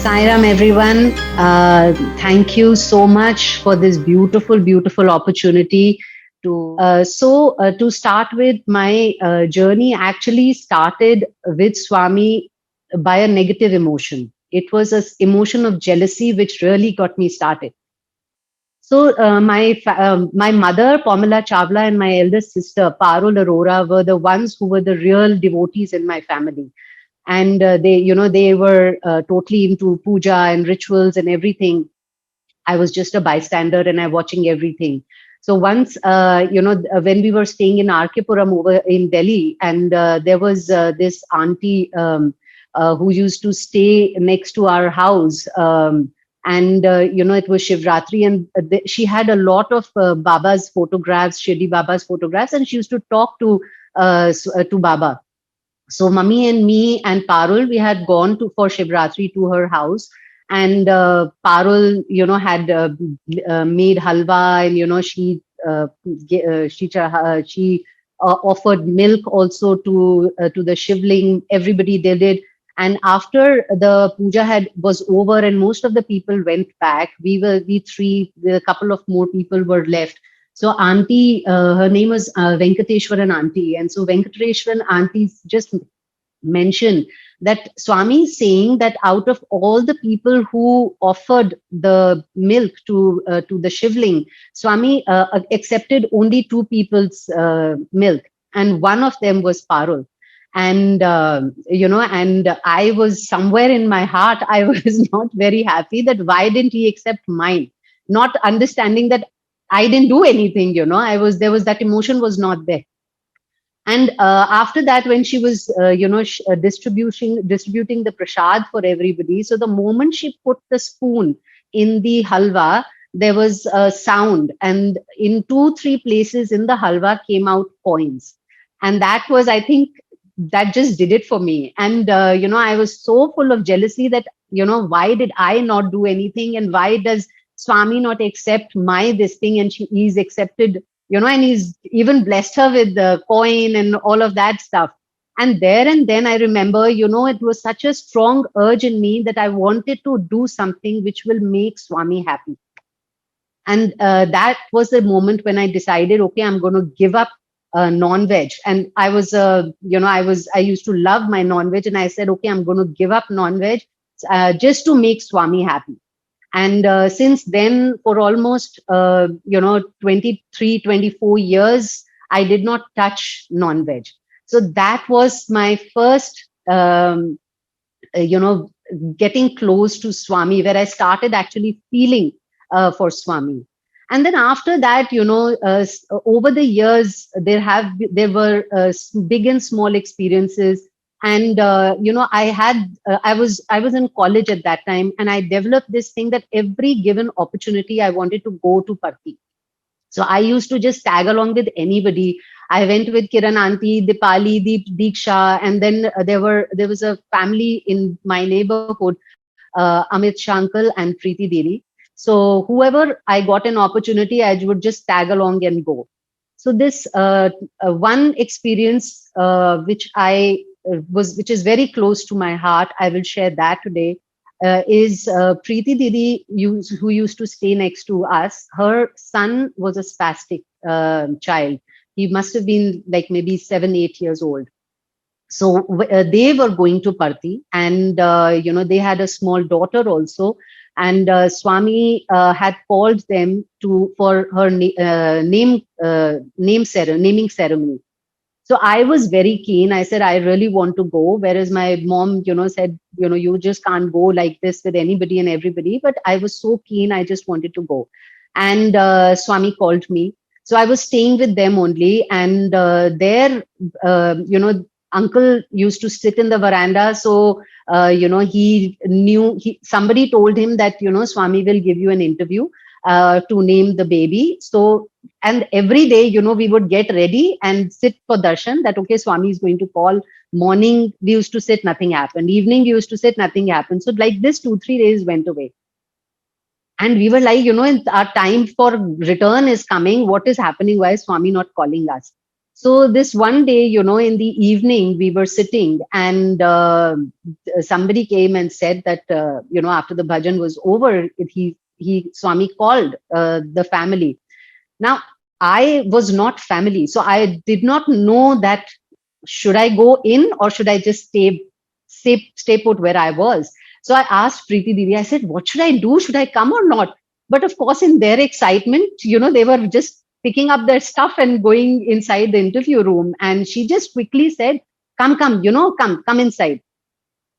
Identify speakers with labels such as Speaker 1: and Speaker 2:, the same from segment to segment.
Speaker 1: Sairam, everyone. Thank you so much for this beautiful, beautiful opportunity to start with, my journey actually started with Swami by a negative emotion. It was an emotion of jealousy which really got me started. So my mother, Pamela Chawla, and my eldest sister, Parul Arora, were the ones who were the real devotees in my family. And they were totally into puja and rituals and everything. I was just a bystander and I watching everything. So once, when we were staying in Arkepuram over in Delhi, and there was this auntie who used to stay next to our house. And it was Shivratri, and she had a lot of Baba's photographs, Shirdi Baba's photographs, and she used to talk to Baba. So mummy and me and Parul, we had gone to for Shivratri to her house, and Parul, had made halwa, and she offered milk also to the shivling. Everybody did it, and after the puja was over and most of the people went back, a couple of more people were left. So auntie, her name was Venkateshwaran auntie. And so Venkateshwaran auntie just mentioned that Swami is saying that out of all the people who offered the milk to the Shivling, Swami accepted only two people's milk. And one of them was Parul. And, and I was somewhere in my heart, I was not very happy that why didn't he accept mine? Not understanding that I didn't do anything, there was that emotion was not there. And after that, when she was, distributing the prasad for everybody, so the moment she put the spoon in the halwa, there was a sound, and in 2, 3 places in the halwa came out coins, and that was, I think, that just did it for me. And I was so full of jealousy that why did I not do anything, and why does Swami not accept my this thing, and he's accepted, and he's even blessed her with the coin and all of that stuff. And there and then I remember, it was such a strong urge in me that I wanted to do something which will make Swami happy. And that was the moment when I decided, okay, I'm going to give up non-veg. And I was, I used to love my non-veg, and I said, okay, I'm going to give up non-veg just to make Swami happy. And since then, for almost, 23, 24 years, I did not touch non-veg. So that was my first, getting close to Swami, where I started actually feeling for Swami. And then after that, over the years, there were big and small experiences. And I was in college at that time, and I developed this thing that every given opportunity I wanted to go to Parthi. So I used to just tag along with anybody. I went with Kiran auntie, Dipali, Deeksha, and then there was a family in my neighborhood, Amit Shankal and Preeti Diri. So whoever I got an opportunity, I would just tag along and go. So this one experience which is very close to my heart, I will share that today, is Preeti Didi, who used to stay next to us. Her son was a spastic child. He must have been like maybe 7, 8 years old. So they were going to Parthi, and they had a small daughter also. And Swami had called them for her naming ceremony. So I was very keen. I said, I really want to go. Whereas my mom, said, you just can't go like this with anybody and everybody. But I was so keen. I just wanted to go. And Swami called me. So I was staying with them only. And there, uncle used to sit in the veranda. So, somebody told him that, Swami will give you an interview to name the baby. So, and every day, we would get ready and sit for darshan, that, okay, Swami is going to call. Morning, we used to sit, nothing happened. Evening, we used to sit, nothing happened. So like this, 2, 3 days went away. And we were like, our time for return is coming. What is happening? Why is Swami not calling us? So this one day, in the evening, we were sitting, and somebody came and said that, after the bhajan was over, he Swami called the family. Now, I was not family, so I did not know that should I go in or should I just stay put where I was. So I asked Preeti Devi, I said, what should I do? Should I come or not? But of course, in their excitement, they were just picking up their stuff and going inside the interview room. And she just quickly said, come, come inside.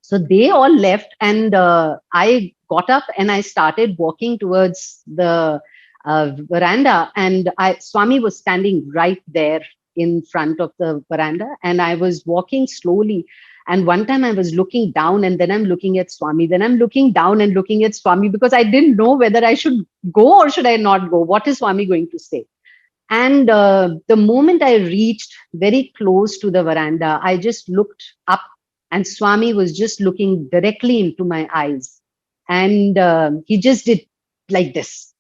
Speaker 1: So they all left, and I got up and I started walking towards the veranda. And Swami was standing right there in front of the veranda, and I was walking slowly. And one time I was looking down, and then I'm looking at Swami. Then I'm looking down and looking at Swami, because I didn't know whether I should go or should I not go. What is Swami going to say? And the moment I reached very close to the veranda, I just looked up, and Swami was just looking directly into my eyes. And he just did like this.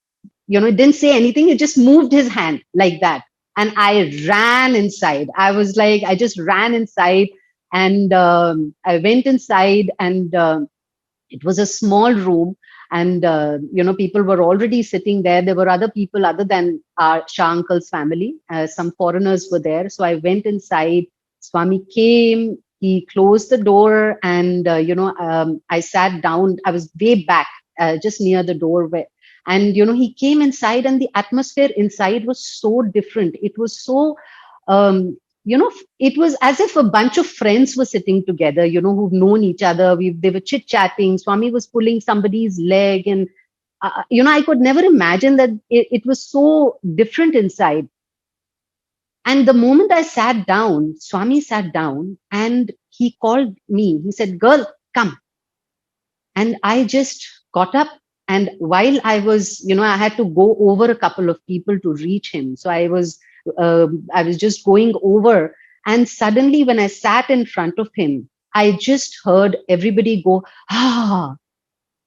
Speaker 1: It didn't say anything. He just moved his hand like that. And I ran inside. I was like, I just ran inside, and I went inside, and it was a small room, and people were already sitting there. There were other people other than our Shah uncle's family. Some foreigners were there. So I went inside. Swami came. He closed the door, and I sat down. I was way back, just near the doorway. And he came inside, and the atmosphere inside was so different. It was so it was as if a bunch of friends were sitting together, who've known each other. They were chit chatting. Swami was pulling somebody's leg, and I could never imagine that it was so different inside. And the moment I sat down, Swami sat down, and he called me. He said, "Girl, come." And I just got up. And while I was, I had to go over a couple of people to reach him. So I was just going over. And suddenly, when I sat in front of him, I just heard everybody go, ah.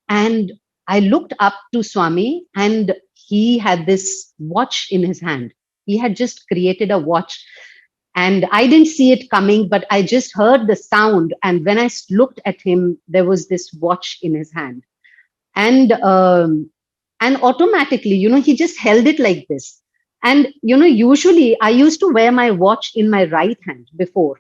Speaker 1: And I looked up to Swami, and he had this watch in his hand. He had just created a watch. And I didn't see it coming, but I just heard the sound. And when I looked at him, there was this watch in his hand. And automatically, he just held it like this. And usually I used to wear my watch in my right hand before,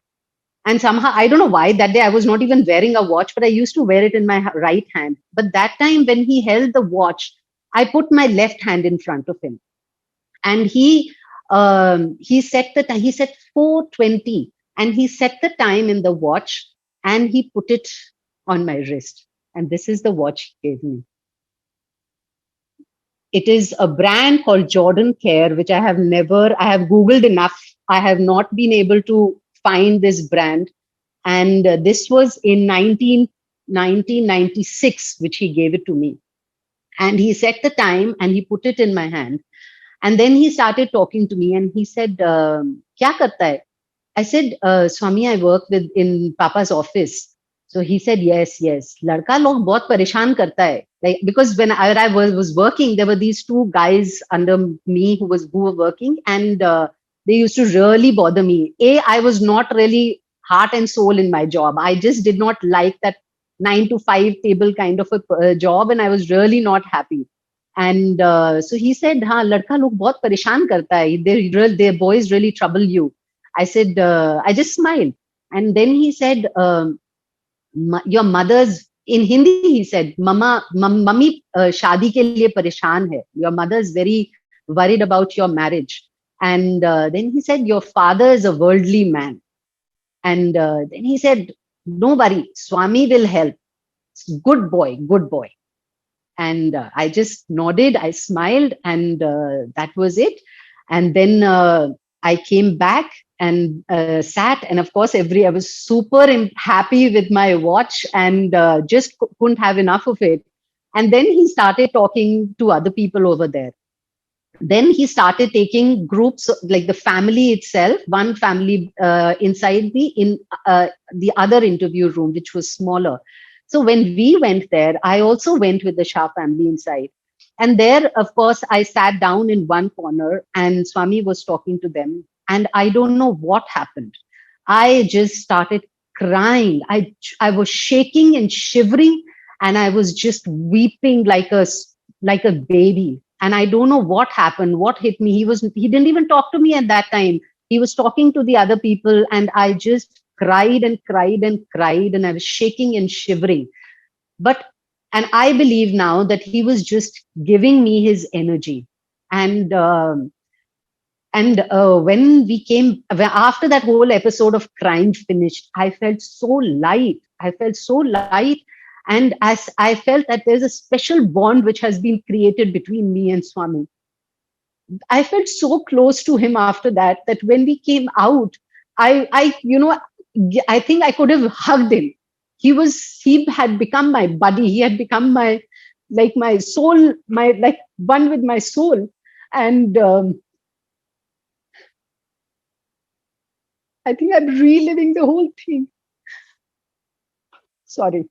Speaker 1: and somehow I don't know why that day I was not even wearing a watch, but I used to wear it in my right hand. But that time when he held the watch, I put my left hand in front of him, and he set the time. He said 4:20, and he set the time in the watch, and he put it on my wrist. And this is the watch he gave me. It is a brand called Jordan Care, which I have Googled enough. I have not been able to find this brand. And this was in 1996, which he gave it to me. And he set the time and he put it in my hand. And then he started talking to me, and he said, "Kya karta hai?" I said, "Swami, I work in Papa's office." So he said, yes. Ladka log bahut pareshan karta hai. Like, because when I was working, there were these two guys under me who were working, and they used to really bother me. I was not really heart and soul in my job. I just did not like that 9 to 5 table kind of a job, and I was really not happy. And so he said, "Ha, ladka log bahut pareshan karta hai. Their boys really trouble you." I said, I just smiled. And then he said, your mother's, in Hindi, he said, Mummy shaadi ke liye pareshan hai. Your mother is very worried about your marriage. And then he said, your father is a worldly man. And then he said, no worry, Swami will help. Good boy, good boy. And I just nodded, I smiled, and that was it. And then I came back and sat, and of course I was super happy with my watch, and just couldn't have enough of it. And then he started talking to other people over there. Then he started taking groups, like the family itself, one family inside the other interview room, which was smaller. So when we went there, I also went with the Shah family inside. And there, of course, I sat down in one corner, and Swami was talking to them. and I don't know what happened. I just started crying. I was shaking and shivering, and I was just weeping like a baby. And I don't know what happened, what hit me. He didn't even talk to me at that time. He was talking to the other people, and I just cried and cried and cried, and I was shaking and shivering. But and I believe now that he was just giving me his energy. And when we came after that whole episode of crime finished, I felt so light. I felt so light. And as I felt that there's a special bond which has been created between me and Swami. I felt so close to him after that, that when we came out, I think I could have hugged him. He had become my buddy. He had become my soul, my like one with my soul. And I think I'm reliving the whole thing. Sorry.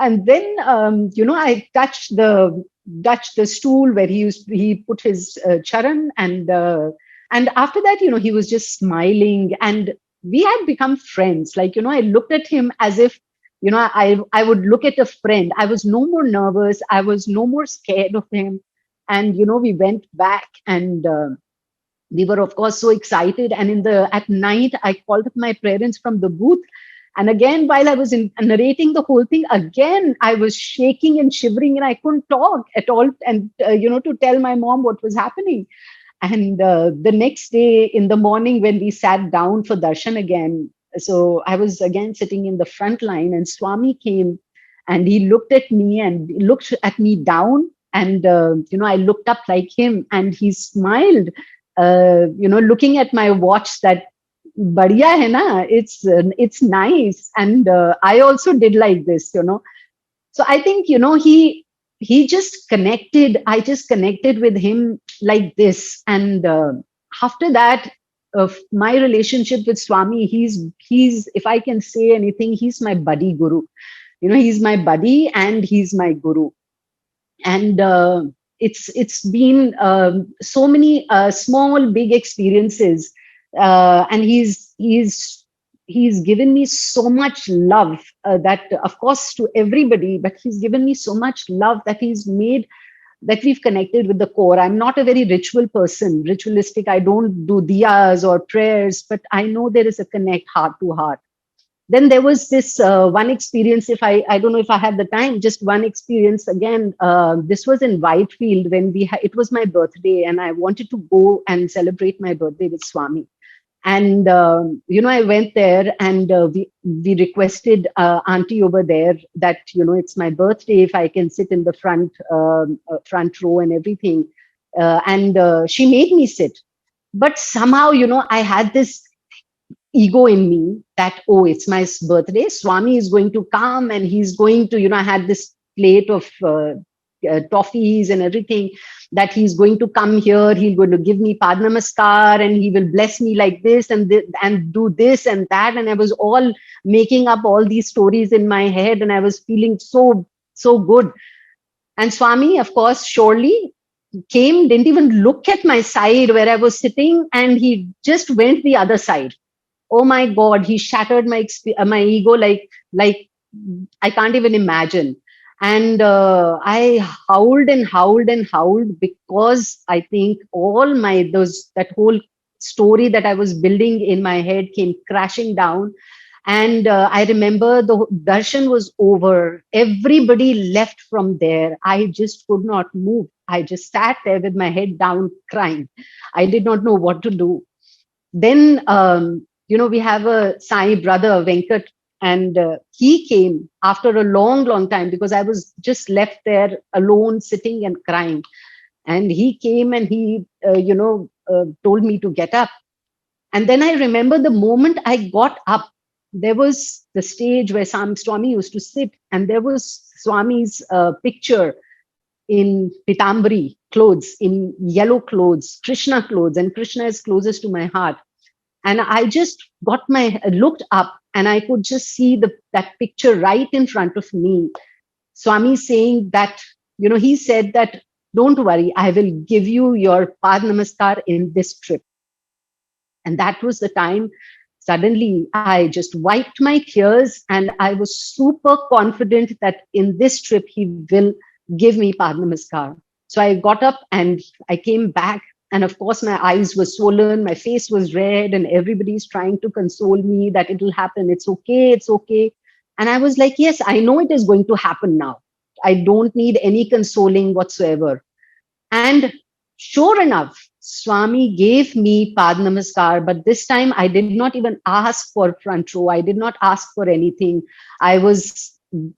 Speaker 1: And then I touched the stool where he put his charan. And after that, he was just smiling, and we had become friends. Like, I looked at him as if, I would look at a friend. I was no more nervous. I was no more scared of him. And we went back, and we were of course so excited. And at night I called up my parents from the booth. And again, while I was narrating the whole thing, again I was shaking and shivering, and I couldn't talk at all, and to tell my mom what was happening. And the next day in the morning, when we sat down for darshan again, so I was again sitting in the front line, and Swami came, and he looked at me, and looked at me down. And I looked up like him, and he smiled, looking at my watch, that badhiya hai na, it's nice. And I also did like this. So I think, he just connected. I just connected with him like this. And after that, my relationship with Swami, he's if I can say anything, he's my buddy guru. He's my buddy, and he's my guru. And it's been so many small big experiences. And he's given me so much love, that of course to everybody, but he's given me so much love that he's made that we've connected with the core. I'm not a very ritualistic. I don't do diyas or prayers, but I know there is a connect heart to heart. Then there was this one experience. If I don't know if I have the time, just one experience again. This was in Whitefield when it was my birthday, and I wanted to go and celebrate my birthday with Swami. And I went there, and we requested auntie over there that it's my birthday, if I can sit in the front row and everything. And she made me sit. But somehow, I had this ego in me that, oh, it's my birthday, Swami is going to come, and he's going to, I had this plate of toffees and everything, that he's going to come here, he's going to give me pad namaskar, and he will bless me like this, and do this and that. And I was all making up all these stories in my head, and I was feeling so good. And Swami, of course, surely came, didn't even look at my side where I was sitting, and he just went the other side. Oh my God, he shattered my ego like I can't even imagine. And I howled and howled and howled, because I think that whole story that I was building in my head came crashing down. And I remember the darshan was over. Everybody left from there. I just could not move. I just sat there with my head down, crying. I did not know what to do. Then, we have a Sai brother, Venkat, and he came after a long, long time, because I was just left there alone, sitting and crying. And he came, and he, told me to get up. And then I remember the moment I got up, there was the stage where Swami used to sit, and there was Swami's picture in pitambari clothes, in yellow clothes, Krishna clothes, and Krishna is closest to my heart. And I just looked up, and I could just see that picture right in front of me. Swami saying that, he said that don't worry, I will give you your Pad Namaskar in this trip. And that was the time suddenly I just wiped my tears and I was super confident that in this trip he will give me Pad Namaskar. So I got up and I came back. And of course, my eyes were swollen, my face was red, and everybody's trying to console me that it will happen. It's okay, it's okay. And I was like, yes, I know it is going to happen now. I don't need any consoling whatsoever. And sure enough, Swami gave me Pad Namaskar, but this time I did not even ask for front row. I did not ask for anything. I was,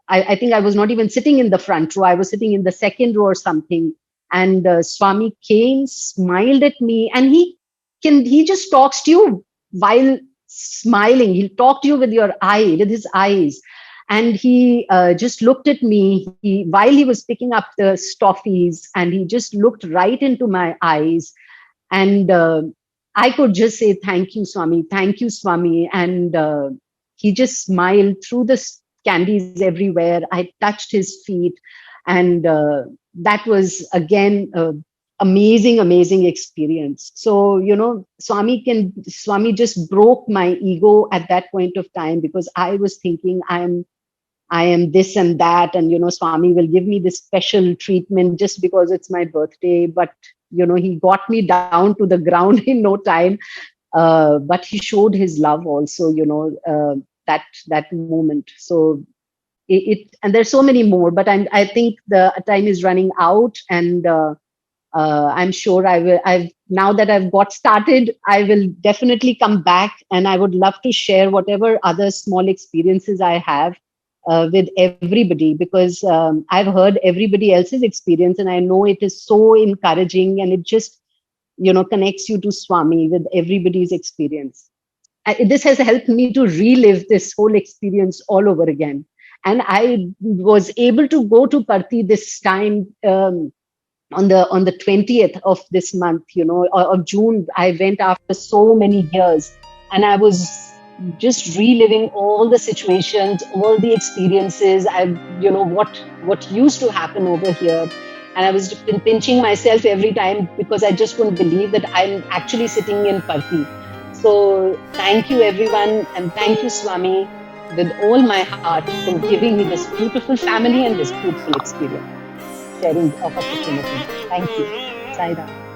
Speaker 1: I think I was not even sitting in the front row. I was sitting in the second row or something. And Swami came, smiled at me, and he just talks to you while smiling. He'll talk to you with your eye, with his eyes. And he just looked at me while he was picking up the stoffies, and he just looked right into my eyes. And I could just say, thank you, Swami, thank you, Swami. And he just smiled through the candies everywhere. I touched his feet. And that was, again, amazing, amazing experience. So, Swami just broke my ego at that point of time, because I was thinking I am this and that, and Swami will give me this special treatment just because it's my birthday. But he got me down to the ground in no time. But he showed his love also, that moment. So and there's so many more, but I think the time is running out, and I'm sure now that I've got started, I will definitely come back, and I would love to share whatever other small experiences I have with everybody, because I've heard everybody else's experience, and I know it is so encouraging, and it just, connects you to Swami with everybody's experience. This has helped me to relive this whole experience all over again. And I was able to go to Parthi this time, on the 20th of this month, of June. I went after so many years, and I was just reliving all the situations, all the experiences. What used to happen over here. And I was pinching myself every time, because I just couldn't believe that I'm actually sitting in Parthi. So thank you, everyone, and thank you, Swami, with all my heart, for giving me this beautiful family and this beautiful experience, sharing of opportunity. Thank you. Sai Ram.